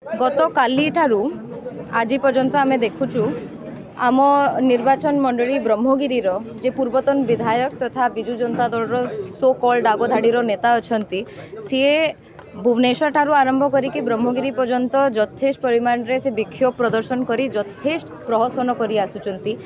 गत काली ठारू आज पर्यंत आम देखुचु आम निर्वाचन मंडली ब्रह्मगिरी जे पूर्वतन विधायक तथा विजु जनता दल सो कॉल्ड आगधाड़ी नेता अच्छा सी भुवनेश्वर ठारू आरंभ करके ब्रह्मगिरी पर्यंत यथेष्ट परिमाण रे से विक्षोभ प्रदर्शन करी यथेष्ट प्रहसन करी आसुचंती।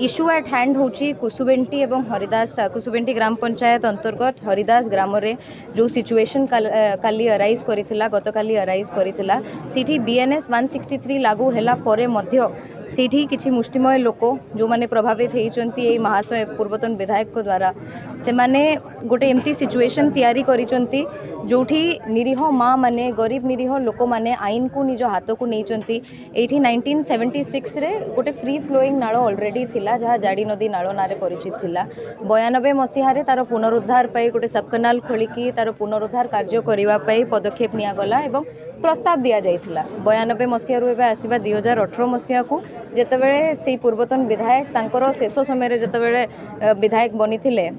इश्यू एट हैंड होची कुसुबेंटी एवं हरिदास कुसुबेंटी ग्राम पंचायत अंतर्गत हरिदास ग्राम रे जो सिचुएशन काली अराइज करिथिला गत काली अराइज करिथिला सीठी बीएनएस 163 लागू हैला परे मध्य सेठी किछि मुष्टिमय लोक जो माने प्रभावित होइचंती ए महाशय पूर्वतन विधायक को द्वारा से माने गोटे एमती सिचुएशन तैयारी करिचंती जोठी निरीह माँ माने गरीब निरीह लोक माने आईन को निज हाथ को नहींचंती। एठी 1976 रे गोटे फ्री फ्लोइंग नाଳ ऑलरेडी थिला जहाँ जाड़ी नदी नाଳ नारे परिचित थिला। 92 मसीह रे तार पुनरुद्धार पाई गोटे सब केनाल खोलिकी तार पुनरुद्धार कार्य करिवा पाई पदक्षेप निया गला एवं प्रस्ताव दिया जाइथिला। 92 मसीह रु एबे आसीबा 2018 मसीह को जेतेबेले से पूर्वतन विधायक तांकर शेष समय जेतेबेले विधायक बनी थिले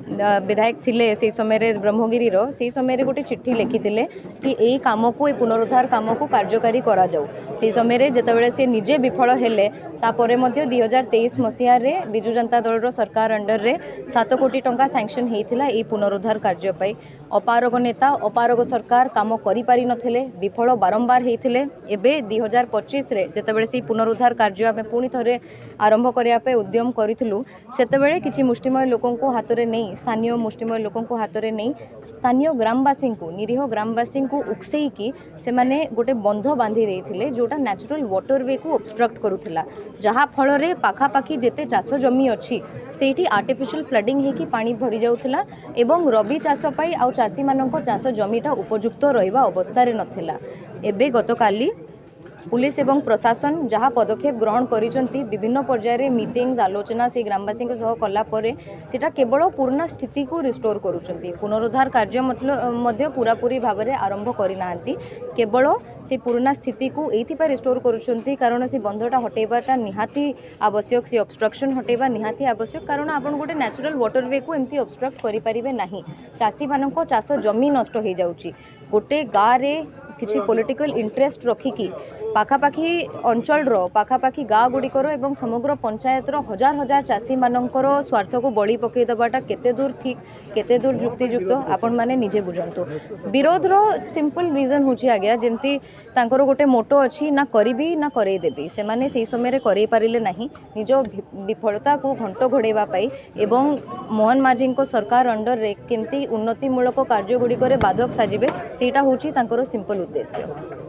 विधायक थिले से समय ब्रह्मगिरी रो से समय गोटे चिट्ठी लिखिथिले कि एई काम को ए पुनरुद्धार काम को कार्यकारी करा जाऊ। से समय जेतेबेले से निजे विफल हेले तापरे मध्य 2023 मसीह रे विजु जनता दल रो सरकार अंडर रे 7 कोटी टंका सैंक्शन हेइथिला ए पुनरुद्धार कार्य पाई। अपारग नेता अपारग सरकार काम करि पारि नथिले विफल बारंबार हेइथिले। एबे 2025 रे जेतेबेले से पुनरुद्धार कार्य आमे पुणी थरे आरंभ करिया पे उद्यम करिथिलु सेतेबेले किछि मुष्टिमय लोकन को हाथ रे नहीं स्थानीय मुष्टिमय लोकन को हाथ रे नहीं स्थानीय ग्रामवासी को निरीह ग्रामवासी को उकसेई की से माने गोटे बंध बांधी देइथिले जोटा नेचुरल वाटरवे को ऑब्स्ट्रक्ट करूथिला जहाँ फल रे पाखापाखी जेते चाष जमी अच्छी सेठी आर्टिफिशियल फ्लडिंग हेकी पानी भरी जाउथिला एवं रबी चाष पाई आउ चाषी मानक चाष जमीटा उपयुक्त रहिबा अवस्था रे नथिला। एबे गतकाली पुलिस एवं प्रशासन जहाँ पदक्षेप ग्रहण करिसंती विभिन्न पर्यायर मीटिंग आलोचना से ग्रामवासी सह कला परे सेटा केवल पूर्ण स्थिति को रिस्टोर करुचंती। पुनरुद्धार कार्य मतलब पूरापूरी भाव में आरंभ करिनाहांती केवल से पुराना स्थिति को एइथिपा रिस्टोर करुचंती कारण से बंधटा हटेबाटा निहाती आवश्यक से ऑब्स्ट्रक्शन हटेबा निहाती आवश्यक कारण आपण गोटे नेचुरल वाटरवे को एमती ऑब्स्ट्रक्ट करि परिबे नाही। चाषी मानक चाष जमी नष्ट हो जाउची गोटे गाँ रे किसी पॉलिटिकल इंटरेस्ट रखिकी पाखापाखी अंचल पाखापाखी गाँ गुड़िकर एवं समग्र पंचायत हजार हजार चाषी मानकर स्वार्थ को बड़ी पकई दबाटा केते दूर ठीक केते दूर युक्तियुक्त आपण माने निजे बुझंतु। विरोध रो सिंपल रीजन होची आज्ञा जेमती तांकर गोटे मोटो अच्छी ना करीबी ना करई देबी से माने सेही समय करई पारिले नाही निज विफलता को घंट घोड़ेबा पाई एवं मोहन माझी को सरकार अंडर रे केमती उन्नतिमूलक कार्य गुड़िकर बाधक साजिबे सेटा होची तांकर सिंपल उद्देश्य।